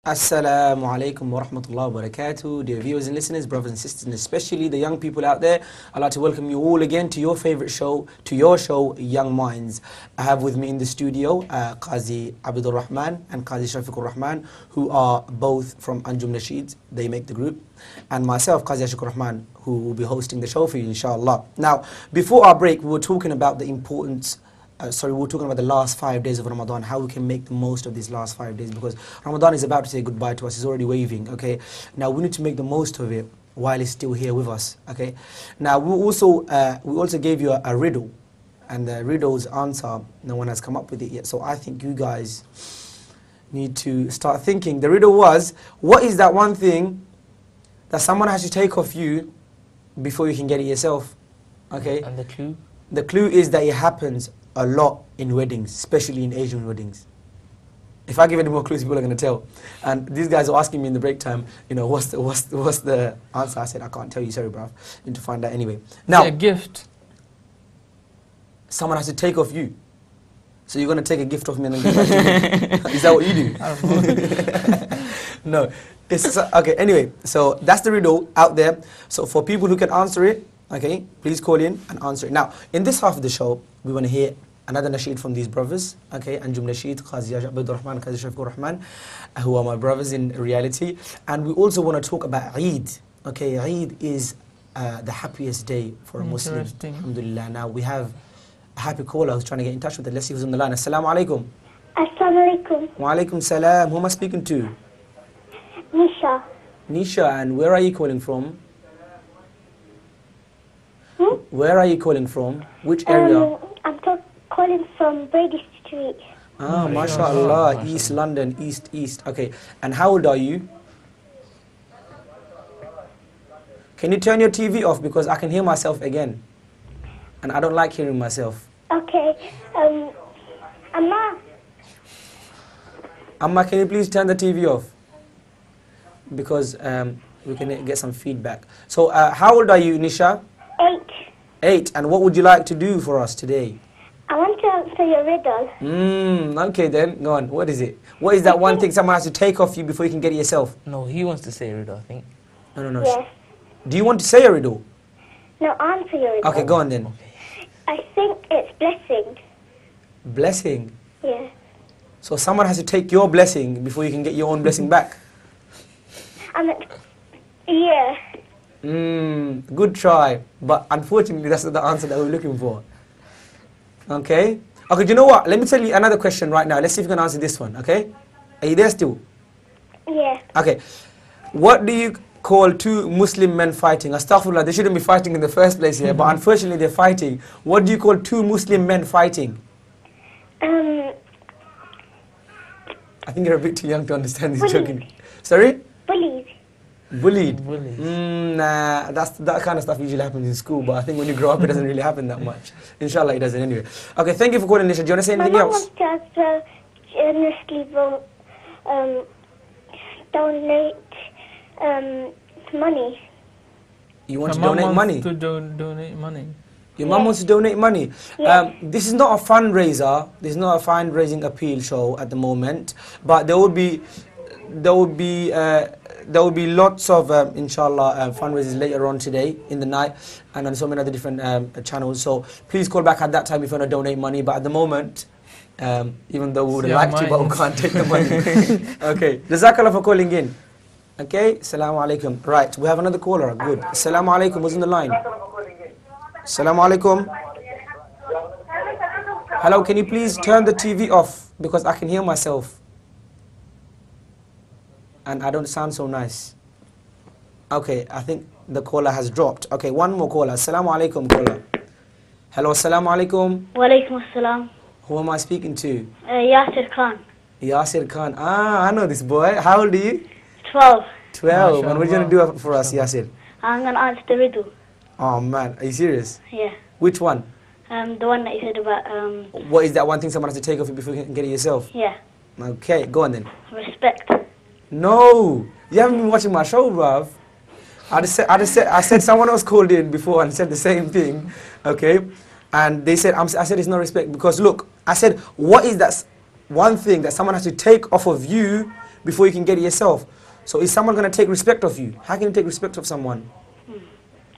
Assalamu alaikum wa rahmatullahi wa barakatuh. Dear viewers and listeners, brothers and sisters, and especially the young people out there, I'd like to welcome you all again to your favorite show, to your show, Young Minds. I have with me in the studio Kazi Ashiqur Rahman and Kazi Ashiqur Rahman, who are both from Nasheeds. They make the group. And myself, Kazi Ashiqur Rahman, who will be hosting the show for you, inshallah. Now, before our break, we were talking about the importance we were talking about the last 5 days of Ramadan, how we can make the most of these last 5 days, because Ramadan is about to say goodbye to us. It's already waving, okay? Now we need to make the most of it while it's still here with us, okay? Now we also gave you a riddle, and the riddle's answer, no one has come up with it yet, so I think you guys need to start thinking. The riddle was, what is that one thing that someone has to take off you before you can get it yourself, okay? And the clue? The clue is that it happens a lot in weddings, especially in Asian weddings. If I give any more clues, people are going to tell. And these guys are asking me in the break time, you know, what's the answer? I said, I can't tell you, sorry, bruv. Need to find out anyway. Now, a gift. Someone has to take off you. So you're going to take a gift off me and then give it back to me? Is that what you do? I don't know. No. Okay, anyway, so that's the riddle out there. So for people who can answer it, okay, please call in and answer it. Now, in this half of the show, we want to hear another nasheed from these brothers, okay, Anjum Nasheed, Kazi Ashiqur Rahman, Kazi Ashiqur Rahman, who are my brothers in reality. And we also want to talk about Eid. Okay, Eid is the happiest day for a Muslim. Alhamdulillah. Now, we have a happy caller who's trying to get in touch with us. Let's see who's on the line. Assalamu alaikum. Assalamu alaikum. Wa alaikum salam. Who am I speaking to? Nisha. Nisha, and where are you calling from? Where are you calling from? Which area? I'm calling from Brady Street. Ah, mashallah, East London, East. Okay, and how old are you? Can you turn your TV off, because I can hear myself again, and I don't like hearing myself. Okay, Amma, can you please turn the TV off? Because we can get some feedback. So, how old are you, Nisha? 8. 8, and what would you like to do for us today? I want to answer your riddle. Okay then, go on. What is it? What is that one thing someone has to take off you before you can get it yourself? No, he wants to say a riddle, I think. No. Yes. Do you want to say a riddle? No, answer your riddle. Okay, go on then. I think it's blessing. Blessing? Yeah. So someone has to take your blessing before you can get your own blessing back? Yeah. Good try, but unfortunately that's not the answer that we're looking for. Okay? Okay, do you know what? Let me tell you another question right now. Let's see if you can answer this one, okay? Are you there still? Yeah. Okay. What do you call two Muslim men fighting? Astaghfirullah, they shouldn't be fighting in the first place here, but unfortunately they're fighting. What do you call two Muslim men fighting? Bullied. I think you're a bit too young to understand this joking. Sorry? Bullied. Bullied? Bullies. Nah, that kind of stuff usually happens in school, but I think when you grow up it doesn't really happen that much. Inshallah it doesn't anyway. Okay, thank you for calling, Nisha. Do you want to say anything else? My mum wants to generously donate money. You want to donate money? Donate money. Your mum wants to donate money. Yeah. This is not a fundraiser. This is not a fundraising appeal show at the moment, but there will be lots of inshallah fundraisers later on today in the night, and on so many other different channels. So please call back at that time if you want to donate money. But at the moment, even though we would like to, but we can't take the money. Okay, Jazakallah for calling in. Okay, Assalamu alaikum. Right, we have another caller. Good. Assalamu alaikum. Who's on the line? Assalamu alaikum. Hello, can you please turn the TV off, because I can hear myself and I don't sound so nice. Okay, I think the caller has dropped. Okay, one more caller. Assalamu alaikum, caller. Hello, assalamu alaikum. Wa alaikum assalam. Who am I speaking to? Yasir Khan. Yasir Khan. Ah, I know this boy. How old are you? 12. 12. And what are you going to do for us, Yasir? I'm going to answer the riddle. Oh man, are you serious? Yeah. Which one? The one that you said about What is that one thing someone has to take off you before you can get it yourself? Yeah. Okay, go on then. Respect. No, you haven't been watching my show, bruv. I said someone else called in before and said the same thing, okay? And they said, I said it's not respect, because look, I said, what is that one thing that someone has to take off of you before you can get it yourself. So is someone going to take respect of you? How can you take respect of someone?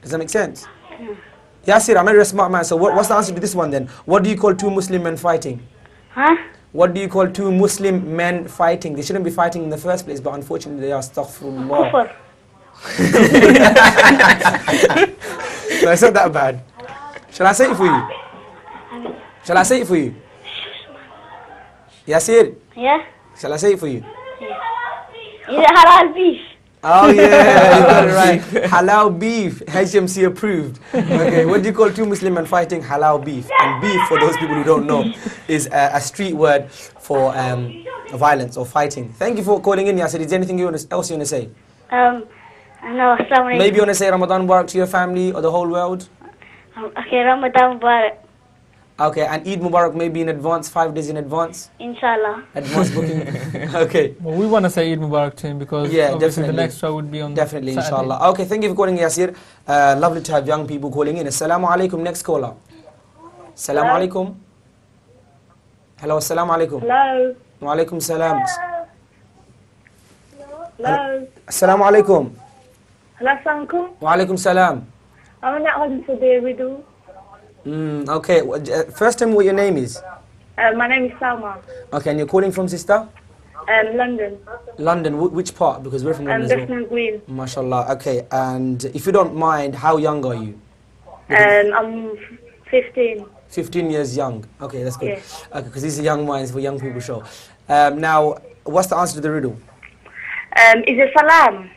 Does that make sense? Yasir, I know you're a smart man, so what's the answer to this one then? What do you call two Muslim men fighting? Huh? What do you call two Muslim men fighting? They shouldn't be fighting in the first place, but unfortunately they are. Astaghfirullah. Kufr. No, it's not that bad. Shall I say it for you? Shall I say it for you? Yasir, Yeah? shall I say it for you? Is it halal beef? Oh yeah, you got it right. Halal beef, HMC approved. Okay, what do you call two Muslim men fighting? Halal beef. And beef, for those people who don't know, is a street word for violence or fighting. Thank you for calling in, Yasir. Is there anything else you want to say? No, Assalamu Maybe you want to say Ramadan Mubarak to your family or the whole world? Okay, Ramadan Mubarak. Okay, and Eid Mubarak maybe in advance, 5 days in advance? Inshallah. Advance booking. Okay. Well, we want to say Eid Mubarak to him because Yeah, obviously definitely. the next show would be on Definitely, Saturday. inshallah. Okay, thank you for calling, Yasir. Lovely to have young people calling in. Assalamu alaikum. Next caller. Assalamu alaikum. Hello, assalamu alaikum. Hello. Wa alaikum salam. Hello. Assalamu alaikum. Hello, Assalamualaikum. Wa alaikum salam. I'm not going to the riddle. Okay, first tell me what your name is. My name is Salma. Okay, and you're calling from, sister? London. London, which part? Because we're from London as well. Bethnal Green. MashaAllah. Okay, and if you don't mind, how young are you? I'm 15. 15 years young. Okay, that's good. Yes. Okay, because these are young minds for young people show. Now, what's the answer to the riddle? Is it salam?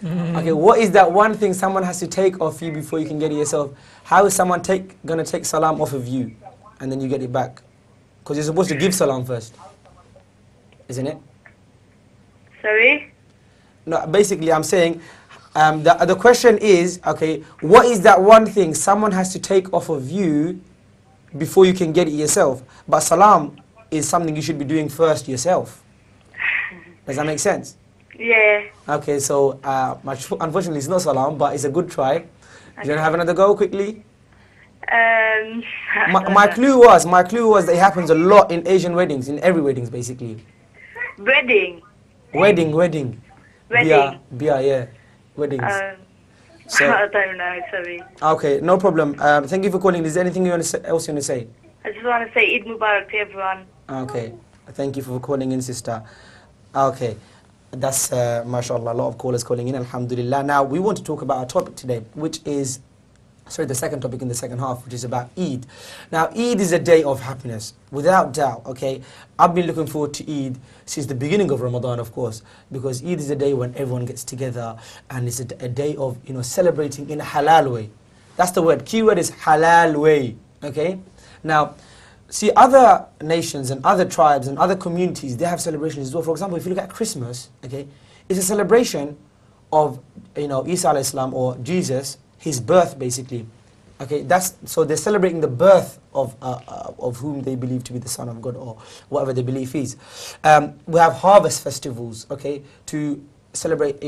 Okay, what is that one thing someone has to take off you before you can get it yourself? How is someone gonna take salam off of you and then you get it back? Because you're supposed to give salam first, isn't it? Sorry? No, basically I'm saying, the question is, okay, what is that one thing someone has to take off of you before you can get it yourself? But salam is something you should be doing first yourself. Does that make sense? Yeah. Okay, so unfortunately it's not salam, but it's a good try. Do you want to have another go quickly? My clue was that it happens a lot in Asian weddings, in every weddings basically. Wedding. Wedding. Wedding. Bia, yeah. Weddings. So, I don't know, sorry. okay, no problem. Thank you for calling. Is there anything else you want to say? I just want to say Eid Mubarak to everyone. Okay, thank you for calling in, sister. Okay, that's mashallah, a lot of callers calling in, alhamdulillah. Now we want to talk about our topic today, which is, the second topic in the second half, which is about Eid. Now Eid is a day of happiness, without doubt, okay? I've been looking forward to Eid since the beginning of Ramadan, of course, because Eid is a day when everyone gets together and it's a day of, celebrating in a halal way. That's the word, key word is halal way, okay? Now, see, other nations and other tribes and other communities, they have celebrations as well. For example, if you look at Christmas, okay, it's a celebration of, Isa alayhi salam, or Jesus, his birth basically. Okay, so they're celebrating the birth of whom they believe to be the Son of God, or whatever their belief is. We have harvest festivals, okay, to celebrate,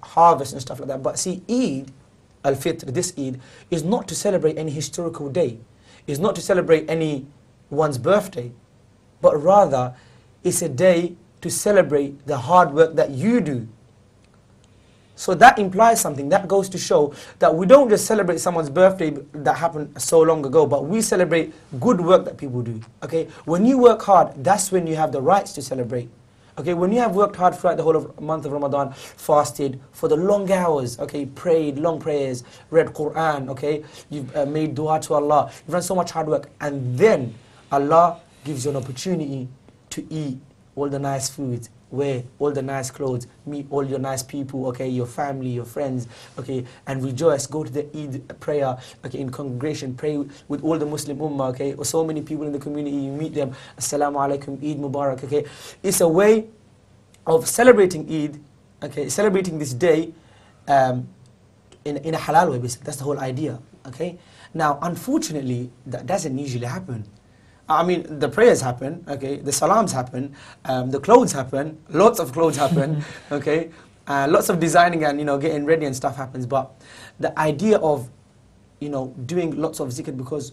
harvest and stuff like that. But see, Eid al-Fitr, this Eid, is not to celebrate any historical day. It's not to celebrate anyone's birthday, but rather it's a day to celebrate the hard work that you do. So that implies something. That goes to show that we don't just celebrate someone's birthday that happened so long ago, but we celebrate good work that people do. Okay? When you work hard, that's when you have the rights to celebrate. Okay? When you have worked hard throughout the whole of month of Ramadan, fasted for the long hours, okay, prayed long prayers, read Quran, okay, you've made dua to Allah, you've done so much hard work, and then Allah gives you an opportunity to eat all the nice foods, wear all the nice clothes, meet all your nice people, okay, your family, your friends, okay, and rejoice, go to the Eid prayer, okay, in congregation, pray with all the Muslim Ummah, okay, or so many people in the community, you meet them, Assalamu alaikum, Eid Mubarak, okay. It's a way of celebrating Eid, okay, celebrating this day in a halal way, basically. That's the whole idea, okay. Now, unfortunately, that doesn't usually happen. I mean, the prayers happen, okay, the salams happen, the clothes happen, lots of clothes happen, okay, lots of designing and, getting ready and stuff happens, but the idea of, doing lots of zikr because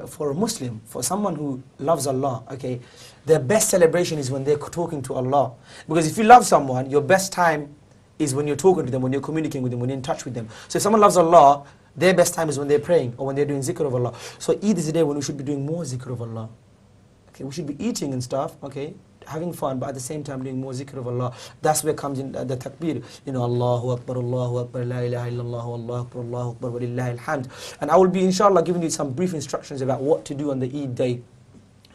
for a Muslim, for someone who loves Allah, okay, their best celebration is when they're talking to Allah. Because if you love someone, your best time is when you're talking to them, when you're communicating with them, when you're in touch with them. So if someone loves Allah, their best time is when they're praying or when they're doing zikr of Allah. So Eid is a day when we should be doing more zikr of Allah. Okay, we should be eating and stuff, okay, having fun, but at the same time doing more zikr of Allah. That's where comes in the takbir. You know, Allahu Akbar, la ilaha illallah, Allahu Akbar, wa lillahi alhamd. And I will be, inshallah, giving you some brief instructions about what to do on the Eid day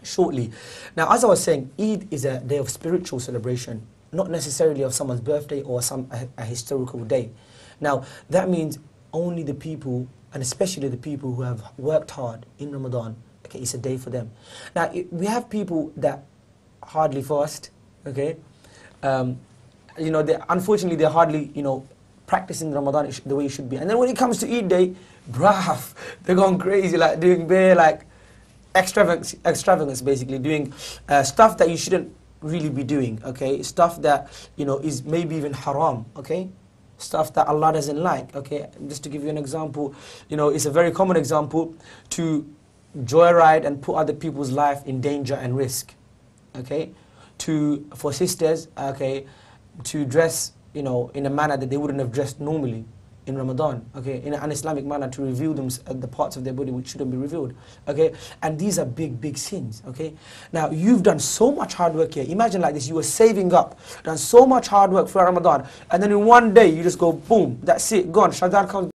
shortly. Now, as I was saying, Eid is a day of spiritual celebration, not necessarily of someone's birthday or a historical day. Now, that means only the people, and especially the people who have worked hard in Ramadan, okay, it's a day for them. Now, we have people that hardly fast, okay? You know, unfortunately, they're hardly, you know, practicing Ramadan the way it should be. And then when it comes to Eid day, bruv, they're going crazy, like doing bare, like, extravagance, basically, doing stuff that you shouldn't really be doing, okay? Stuff that, you know, is maybe even haram, okay? Stuff that Allah doesn't like, okay? Just to give you an example, you know, it's a very common example to joyride and put other people's life in danger and risk, okay? For sisters, okay, to dress, you know, in a manner that they wouldn't have dressed normally in Ramadan, okay, in an Islamic manner, to reveal them the parts of their body which shouldn't be revealed, okay? And these are big, big sins, okay? Now, you've done so much hard work here. Imagine like this, you were saving up, done so much hard work for Ramadan, and then in one day, you just go, boom, that's it, gone. Shadar comes